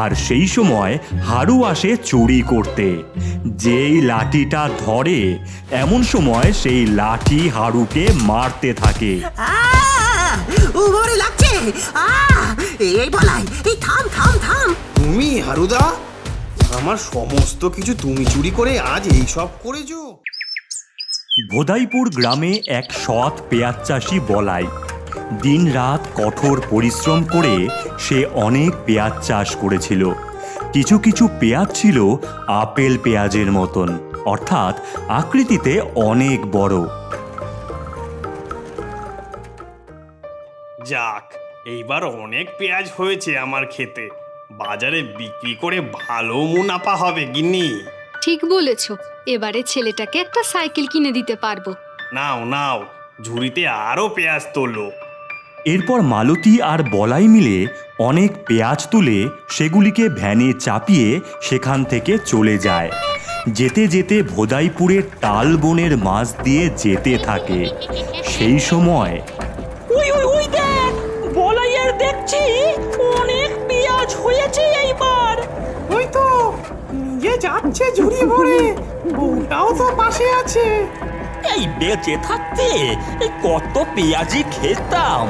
আর সেই সময় হারু আসে চুরি করতে। যেই লাঠিটা ধরে এমন সময় সেই লাঠি হারুকে মারতে থাকে। উগরে লাগছে। এই বলাই, এই থাম থাম থাম। তুমি হারুদা, আমার সমস্ত কিছু তুমি চুরি করে আজ এই সব করেছো? ভোদাইপুর গ্রামে এক সৎ পেঁয়াজ চাষি বলাই। দিনরাত কঠোর পরিশ্রম করে সে অনেক পেঁয়াজ চাষ করেছিল। কিছু কিছু পেঁয়াজ ছিল আপেল পেঁয়াজের মতন, অর্থাৎ আকৃতিতে অনেক বড়। যাক, এইবার অনেক পেঁয়াজ হয়েছে আমার ক্ষেতে। বাজারে বিক্রি করে ভালো মুনাফা হবে গিন্নি। ঠিক বলেছ, এবারে ছেলেটাকে একটা সাইকেল কিনে দিতে পারবো। নাও নাও, ঝুড়িতে আরো পেঁয়াজ তোলো। এরপর মালতী আর বলাই মিলে অনেক পেঁয়াজ তুলে সেগুলিকে ভ্যানে চাপিয়ে সেখান থেকে চলে যায়। যেতে যেতে ভোদাইপুরের তাল বনের মাছ দিয়ে যেতে থাকে। সেই সময় ওই দেখ, বলাইয়ের দেখছি অনেক পেঁয়াজ হয়েছে এইবার। ওই তো নিজে যাচ্ছে ঝুড়ি ভরে, বউটাও তো পাশে আছে। এই বেঁচে থাকতে কত পেঁয়াজি খেতাম,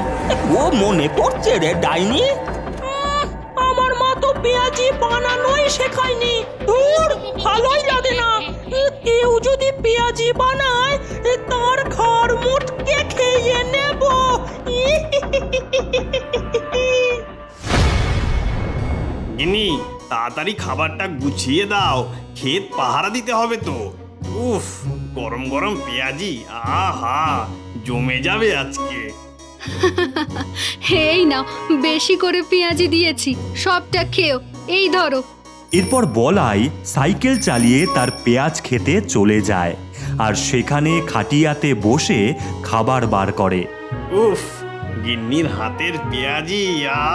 ও মনে পড়ছে রে ডাইনি। আমার মা তো পেঁয়াজি বানানোই শেখায়নি। ধুর, ভালোই লাগে না। কেউ যদি পেঁয়াজি বানায় তার ঘর মুটকে খেয়ে নেব। গিন্নি, তাড়াতাড়ি খাবারটা গুছিয়ে দাও, ক্ষেত পাহারা দিতে হবে তো। উফ, গরম গরম পেঁয়াজি, আহা, জমে যাবে আজকে। এই নাও, বেশি করে পেঁয়াজি দিয়েছি, সবটা খেও। এই ধরো। এরপর বলাই সাইকেল চালিয়ে তার পেঁয়াজ খেতে চলে যায় আর সেখানে খাটিয়াতে বসে খাবার বার করে। উফ, গিন্নির হাতের পেঁয়াজি,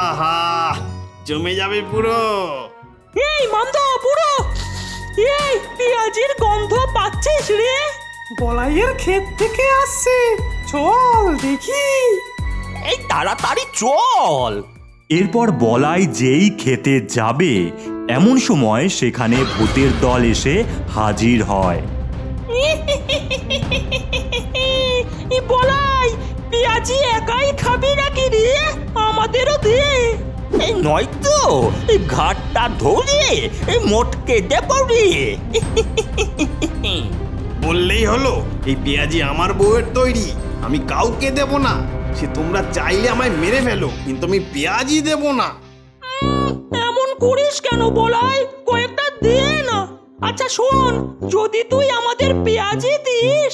আহা, জমে যাবে পুরো। এই মন্দ পুরো, এই পেঁয়াজির গন্ধ পাচ্ছিস রে? বলাইয়ের ক্ষেত থেকে আসছে, চল দেখি। এই তাড়াতাড়ি চল। এরপর বলাই যেই খেতে যাবে এমন সময় সেখানে ভূতের দল এসে হাজির হয়। বলাই, পেঁয়াজি একাই খাবি নাকি রে? আমাদেরও দে। এই নয়তো এই ঘাটটা ধরে এই মোটকে দেব রে। বললেই হলো, এই পেঁয়াজি আমার বউয়ের তৈরি, আমি কাউকে দেব না। সে তোমরা চাইলে আমায় মেরে ফেলো, কিন্তু আমি পেঁয়াজি দেব না। এমন করিস কেন বলাই? কয়েকটা দে না। আচ্ছা শোন, যদি তুই আমাদের পেঁয়াজি দিস,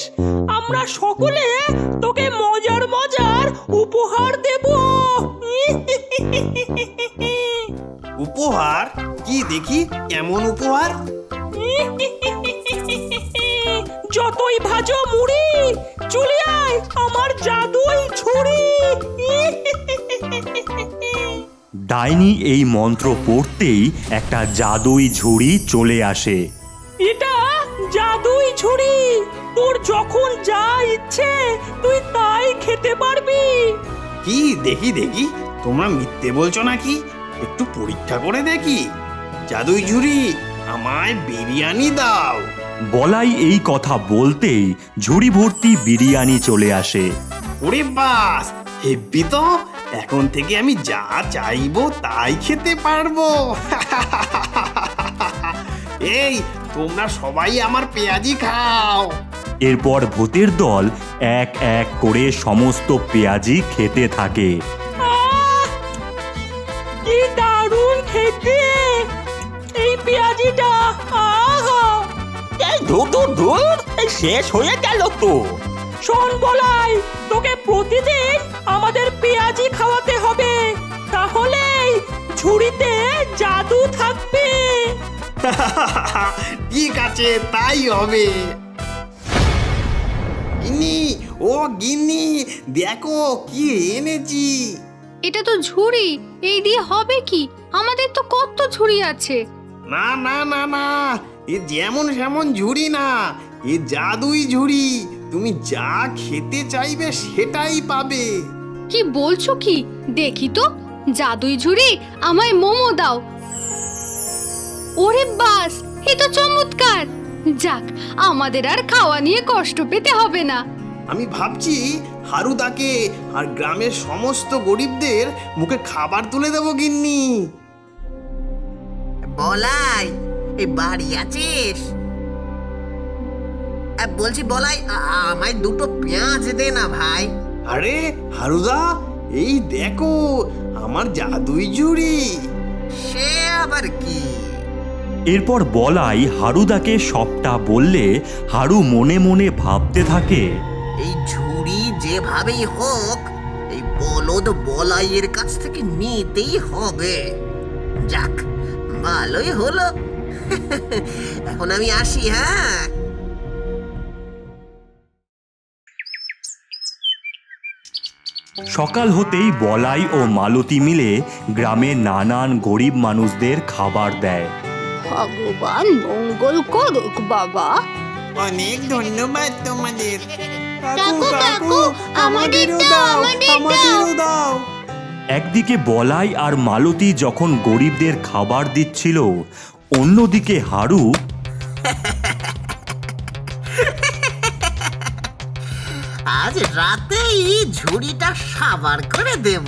আমরা সকলে তোকে মজার মজার উপহার দেব। উপহার? কি দেখি, কেমন উপহার? যতই ভাজো মুড়ি, চলে আয় আমার জাদুই ছুরি। ডাইনি এই মন্ত্র পড়তেই একটা জাদুই ঝুড়ি চলে আসে। এটা জাদুই ছুরি, তোর যখন যা ইচ্ছে তুই তাই খেতে পারবি। কি দেখি দেখি, তোমরা মিথ্যে বলছো নাকি? একটু পরীক্ষা করে দেখি। জাদুই ঝুড়ি, আমায় বিরিয়ানি দাও। বলাই এই কথা বলতেই ঝুড়ি ভর্তি বিরিয়ানি চলে আসে। ওরে বাস, হেব্বি তো! এখন থেকে আমি যা চাইবো তাই খেতে পারবো। এই, তোমরা সবাই আমার পেঁয়াজি খাও। এরপর ভূতের দল এক এক করে সমস্ত পেঁয়াজি খেতে থাকে। কি দারুণ খেতে এই পেঁয়াজিটা! আহা! এই ধুর, এই শেষ হয়ে গেল তো। শোন বলাই, তোকে প্রতিদিন আমাদের পেঁয়াজি খাওয়াতে হবে, তাহলেই ঝুড়িতে জাদু থাকবে। ঠিক আছে, তাই হবে। গিন্নি, ও গিন্নি, দেখো কি এনেছি। এটা তো ঝুড়ি, এই দিয়ে হবে কি? আমাদের তো কত ঝুড়ি আছে। না না না না, এ যেমন সেমন ঝুড়ি না, এ জাদুই ঝুড়ি। তুমি যা খেতে চাইবে সেটাই পাবে। কি বলছো কি? দেখি তো, জাদুই ঝুড়ি, আমায় মোমো দাও। ওরে বাস, এ তো চমৎকার! যাক, আমাদের আর খাওয়া নিয়ে কষ্ট পেতে হবে না। আমি ভাবছি হারুদাকে আর গ্রামের সমস্ত গরিবদের মুখে খাবার তুলে দেবো গিন্নি। বলাই, এই বাড়ি আছিস? বলছি বলাই, আমায় দুটো পেঁয়াজ দে না ভাই। আরে হারুদা, এই দেখো আমার জাদুই ঝুড়ি। সে আবার কি? এরপর বলাই হারুদাকে সবটা বললে হারু মনে মনে ভাবতে থাকে, এই ঝুড়ি যেভাবেই হোক এই বলদ বলাইয়ের কাছ থেকে নিতেই হবে। যাক, ভালোই হলো। এখন আমি আসি, হ্যাঁ? সকাল হতেই বলাই ও মালতী মিলে গ্রামের নানান গরিব মানুষদের খাবার দেয়। ভগবান মঙ্গল করুক বাবা। অনেক ধন্যবাদ তোমাদের। কাকু, কাকু, আমাদেরও দাও, আমাদেরও দাও। একদিকে বলাই আর মালতী যখন গরিবদের খাবার দিচ্ছিল, অন্যদিকে হারু আজ রাতেই ঝুড়িটা সাবার করে দেব।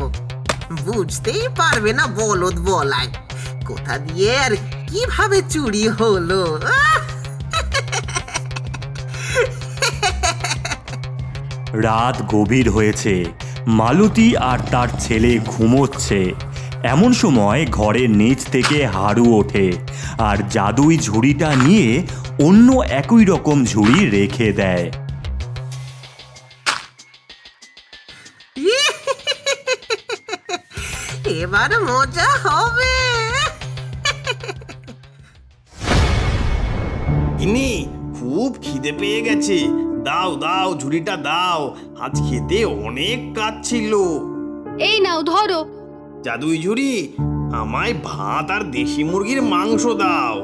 বুঝতেই পারবে না বলদ বলাই কোথা দিয়ে আর কিভাবে চুরি হলো। রাত গভীর হয়েছে, মালতী আর তার ছেলে ঘুমোচ্ছে। এমন সময় ঘরের নিচ থেকে হারু ওঠে আর জাদুই ঝুড়িটা নিয়ে অন্য একই রকম ঝুড়ি রেখে দেয়। এবার মজা হবে। গিন্নি, খুব খিদে পেয়ে গেছে, দাও দাও ঝুড়িটা দাও, আজ খেতে অনেক কাজ ছিল। এই নাও ধরো। জাদুই ঝুড়ি, আমায় ভাত আর দেশি মুরগির মাংস দাও।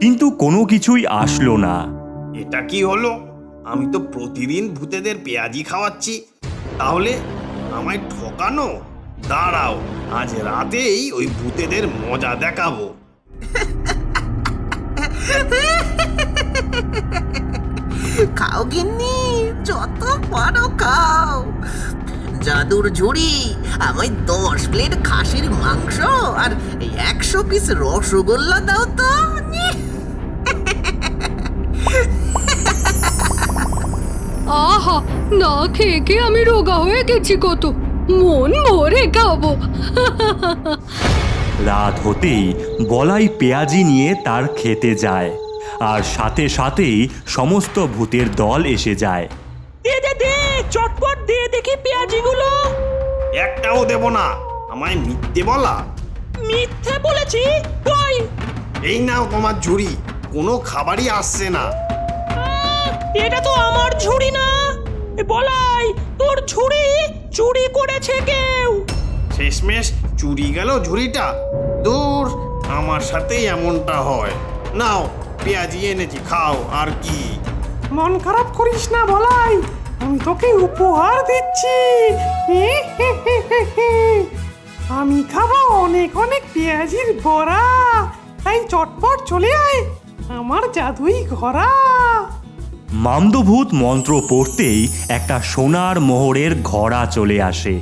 কিন্তু কোনো কিছুই আসলো না। এটা কি হলো? আমি তো প্রতিদিন ভূতেদের পেঁয়াজি খাওয়াচ্ছি, তাহলে আমায় ঠকানো? দাঁড়াও, আজ রাতেই ওই ভূতেদের মজা দেখাবো। খাও গিন্নি, যত পারো খাও। জাদুর ঝুড়ি আমায় 10 প্লেট খাসির মাংস আর 100 পিস রসগোল্লা দাও তো। আহা, না খেয়ে খেয়ে আমি রোগা হয়ে গেছি কত। মন ভরে খাবো। রাত হতেই বলাই পেঁয়াজি নিয়ে তার খেতে যায়, আর সাথে সাথেই সমস্ত ভূতের দল এসে যায়। দে দে দে, চটপট দে দেখি পেঁয়াজিগুলো। একটাও দেব না, আমায় মিথ্যে বলা। মিথ্যে বলেছি? কই? এই নাও তোমার ঝুড়ি, কোনো খাবারই আসছে না। এটা তো আমার ঝুড়ি না। বলাই, তোর ঝুড়ি চুরি করেছে কেউ। শেষমেশ চুরি গেল ঝুড়িটা। দূর, আমার সাথেই এমনটা হয়। নাও, পেঁয়াজি এনেছি, খাও। আর কি? মন খারাপ করিস না বলাই, আমি তোকে উপহার দিচ্ছি। আমি খাবো অনেক অনেক পেঁয়াজির বড়া, তাই চটপট চলে আয় আমার জাদুই ঘোড়া। মামদভূত মন্ত্র পড়তেই একটা সোনার মোহরের ঘোড়া চলে আসে।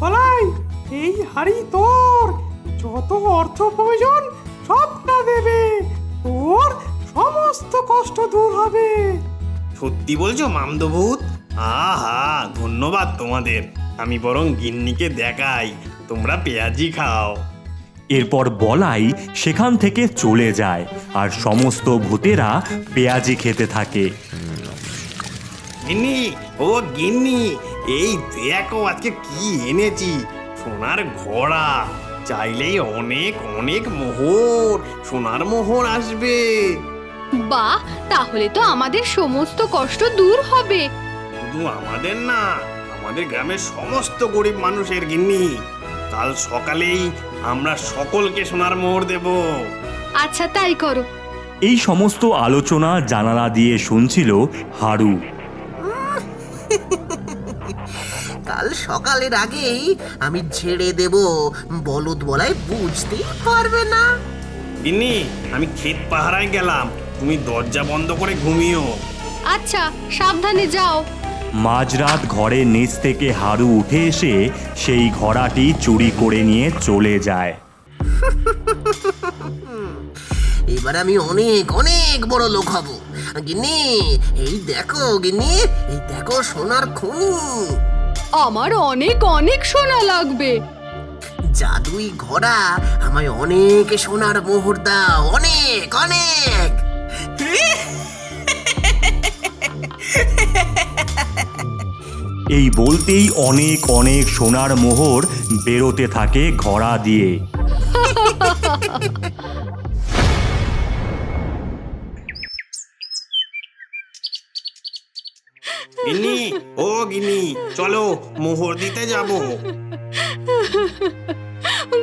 বলাই, এই হাড়ি তোর, যত অর্থ প্রয়োজন সবটা দেবে, তোর সমস্ত কষ্ট দূর হবে। সত্যি বলছো মামদভূত? আহা, ধন্যবাদ তোমাদের। আমি বরং গিন্নিকে দেখাই, তোমরা পেঁয়াজি খাও। এরপর বলাই সেখান থেকে চলে যায় আর সমস্ত ভূতেরা পেঁয়াজি খেতে থাকে। গিন্নি, ও গিন্নি, এই দেখো আজকে কি এনেছি, সোনার ঘোড়া। চাইলেই অনেক অনেক মোহর, সোনার মোহর আসবে। বাহ, তাহলে তো আমাদের সমস্ত কষ্ট দূর হবে। শুধু আমাদের না, আমাদের গ্রামের সমস্ত গরিব মানুষের গিন্নি। কাল সকালেই আমরা সকলকে সোনার মোহর দেব। আচ্ছা, তাই করো। এই সমস্ত আলোচনা জানালা দিয়ে শুনছিল হারু। কাল সকালের আগেই আমি ঝেড়ে দেব, বলদ বলাই বুঝতেই পারবে না। গিন্নি আমি ক্ষেত পাহারায় গেলাম, তুমি দরজা বন্ধ করে ঘুমিও। আচ্ছা, সাবধানে যাও। মাঝরাত ঘরের নিচ থেকে হারু উঠে এসে সেই ঘোড়াটি চুরি করে নিয়ে চলে যায়। এবার আমি অনেক অনেক বড় লোক হব। গিন্নি, এই দেখো গিন্নি, এই দেখো সোনার খনি। আমার অনেক অনেক সোনা লাগবে। জাদুই ঘোড়া আমায় অনেক সোনার মোহর দাও, অনেক অনেক। এই বলতেই অনেক অনেক সোনার মোহর বেরোতে থাকে ঘোড়া দিয়ে। গিন্নি, ও গিন্নি, চলো মোহর দিতে যাব।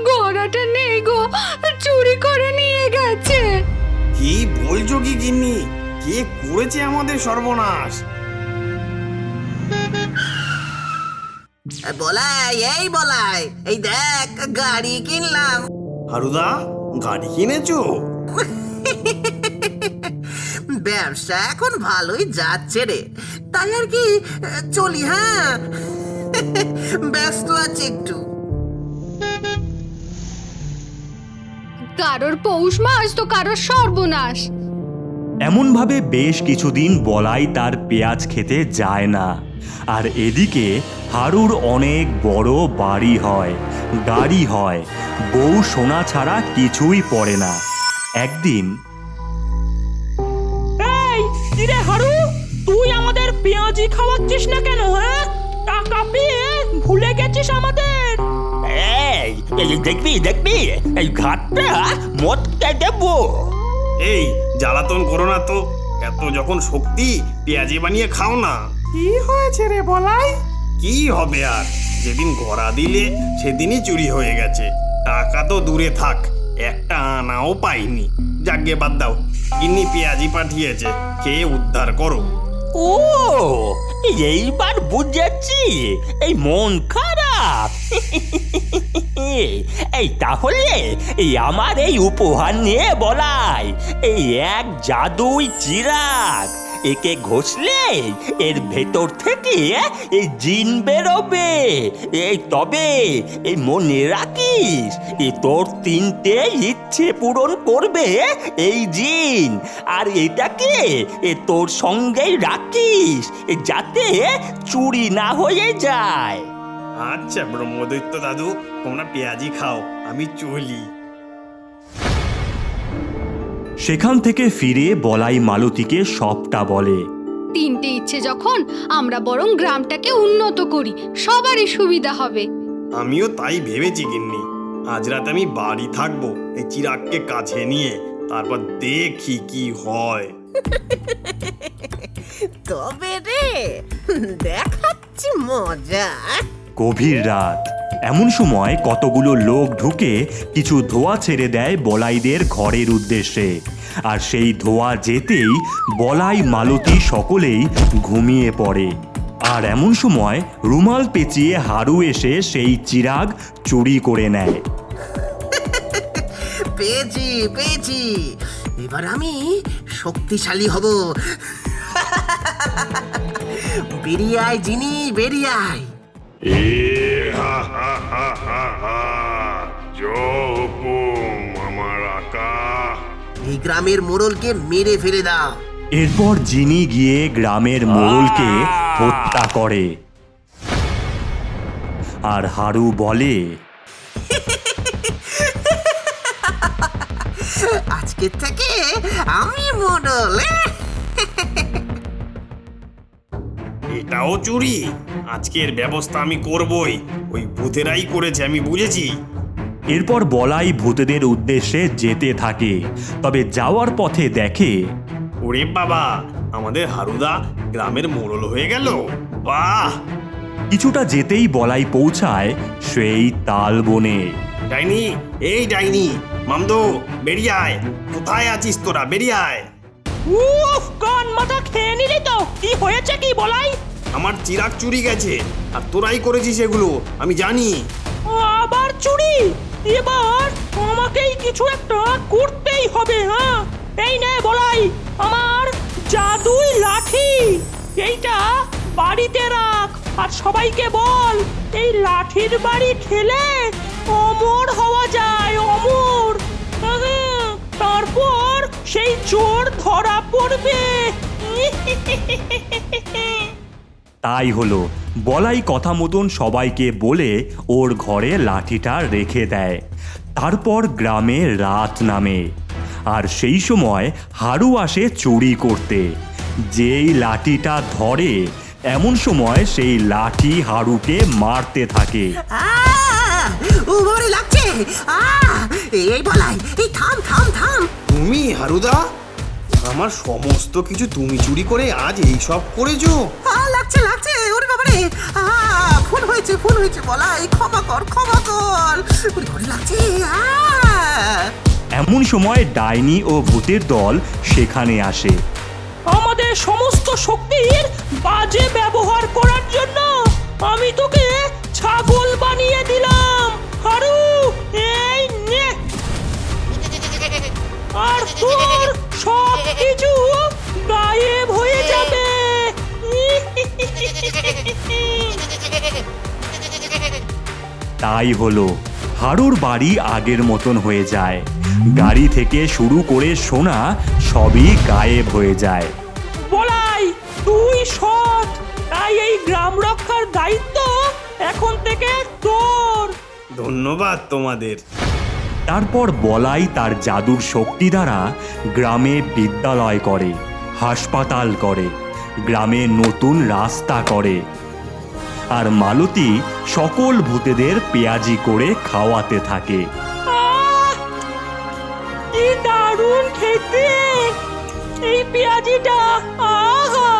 ঘোড়াটা নেই গো, চুরি করে নিয়ে গেছে। কি বলছো কি গিন্নি? কে করেছে আমাদের সর্বনাশ? বলাই, এই বলাই, এই দেখ গাড়ি কিনলাম। হারুদা, গাড়ি কিনেছো? ব্যবসা এখন ভালোই যাচ্ছে রে, তাই আর কি চলি। হ্যাঁ, ব্যস্ত আছে একটু। কারোর পৌষ মাস তো কারোর সর্বনাশ। এমনভাবে বেশ কিছুদিন বলাই তার পেঁয়াজ খেতে যায় না। আর এদিকে হারুর অনেক বড় বাড়ি হয়, গাড়ি হয়, বউ সোনা ছাড়া কিছুই পড়ে না। একদিন এই কিরে হারু, তুই আমাদের পেঁয়াজি খাওয়াচ্ছিস না কেন? হ্যাঁ, টাকা পেয়ে ভুলে গেছিস আমাদের? এই এই দেখবি দেখবি, এই ঘাটটা মটকে দেবো। এই জ্বালাতন করো না তো, এত যখন শক্তি পেঁয়াজি বানিয়ে খাও না। কি হয়েছে রে বলাই? কি হবে আর, যেদিন ঘোড়া দিলে সেদিনই চুরি হয়ে গেছে। টাকা তো দূরে থাক, একটা আনাও পাইনি। যাকে বাদ দাও, গিন্নি পেঁয়াজি পাঠিয়েছে, খেয়ে উদ্ধার করো। ও, এইবার বুঝেছি, এই মন খারাপ। এই তাহলে এই আমার এই উপহার নিয়ে বলাই, এই এক জাদুই চিরাগ, একে ঘষলে এর ভেতর থেকে এই জিন বেরোবে। এই তবে এই মনে রাখিস, তোর 3টে ইচ্ছে পূরণ করবে এই জিন। আর এটাকে তোর সঙ্গেই রাখিস, যাতে চুরি না হয়ে যায়। আচ্ছা ব্রহ্মদৈত্য দাদু, তোমরা পেঁয়াজি খাও, আমি চলি। সেখান থেকে ফিরে বলাই মালতীকে সবটা বলে। 3টে ইচ্ছে যখন, আমরা বরং গ্রামটাকে উন্নত করি, সবারই সুবিধা হবে। আমিও তাই ভেবেছি গিন্নি। আজ রাত আমি বাড়ি থাকবো এই চিরাগকে কাছে নিয়ে, তারপর দেখি কি হয়। তবে রে, দেখাচ্ছি মজা। গভীর রাত, এমন সময় কতগুলো লোক ঢুকে কিছু ধোঁয়া ছেড়ে দেয় বলাইদের ঘরের উদ্দেশ্যে। আর সেই ধোঁয়া যেতেই বলাই মালতী সকলেই ঘুমিয়ে পড়ে। আর এমন সময় রুমাল পেঁচিয়ে হারু এসে সেই চিরাগ চুরি করে নেয়। পেয়েছি পেয়েছি, এবার আমি শক্তিশালী হব। বেরিয়ে আয় জিনি, বেরিয়ে আয়। এই গ্রামের মোড়লকে মেরে ফেলে দাও। এরপর জিনি গিয়ে গ্রামের মোড়লকে হত্যা করে। আর হারু বলে, আজকে থেকে আমি মোড়ল। এটাও চুরি? আজকের ব্যবস্থা আমি করবই, ওই ভূতেরাই করেছে, আমি বুঝেছি। এরপর বলাই ভূতেদের উদ্দেশ্যে যেতে থাকে। তবে যাওয়ার পথে দেখে, ওরে বাবা, আমাদের হারুদা গ্রামের মোড়ল হয়ে গেল। বাহ! কিছুটা যেতেই বলাই পৌঁছায় সেই তাল বনে। ডাইনি, এই ডাইনি, মামদো, বেরিয়ে আয়। কোথায় আছিস তোরা? বেরিয়ে আয়। উফ, কান মাথা খেয়ে নিলি তো। কি হয়েছে কি বলাই? আমার চিরাগ চুরি গেছে, আর তোরাই করেছিস এগুলো, আমি জানি। আবার চুরি? এবার আমাকেই কিছু একটা করতেই হবে। হ্যাঁ, এই নে বলাই আমার জাদুই লাঠি। এইটা বাড়িতে রাখ আর সবাইকে বল এই লাঠির বাড়ি খেলে অমর হওয়া যায়, অমর। তারপর সেই চোর ধরা পড়বে। তাই হলো, বলাই কথা মতন সবাইকে বলে ওর ঘরে লাঠিটা রেখে দেয়। তারপর গ্রামে রাত নামে, আর সেই সময় হারু আসে চুরি করতে। যেই লাঠিটা ধরে এমন সময় সেই লাঠি হারুকে মারতে থাকে। উমরে লাগছে। এই বলাই, এই থাম থাম থাম। তুমি হারুদা, আমার সমস্ত কিছু তুমি চুরি করে আজ এই সব করেছো? লাগছে লাগছে, ওরে বাবারে। ফোন হয়েছে ফোন হয়েছে, বলাই ক্ষমা কর ক্ষমা কর। ওরে ঘরে লাগছে। এমন সময় ডাইনি ও ভূতের দল সেখানে আসে। আমাদের সমস্ত শক্তির বাজে ব্যবহার করার জন্য আমি তোকে ছাগল বানিয়ে দিলাম হারু। এই নে, আর তোর সব কিছু গায়েব হয়ে যাবে। তাই হলো, হারুর বাড়ি আগের মতন হয়ে যায়। গাড়ি থেকে শুরু করে সোনা সবই গায়েব হয়ে যায়। বলাই তুই সৎ, তাই এই গ্রাম রক্ষার দায়িত্ব এখন থেকে তোর। ধন্যবাদ তোমাদের। তারপর বলাই তার জাদুর শক্তি দ্বারা গ্রামে বিদ্যালয় করে, হাসপাতাল করে, গ্রামে নতুন রাস্তা করে, আর মালতী সকল ভূতেদের পেঁয়াজি করে খাওয়াতে থাকে। আহ! কি দারুণ খেতে এই পেঁয়াজিটা। আহা!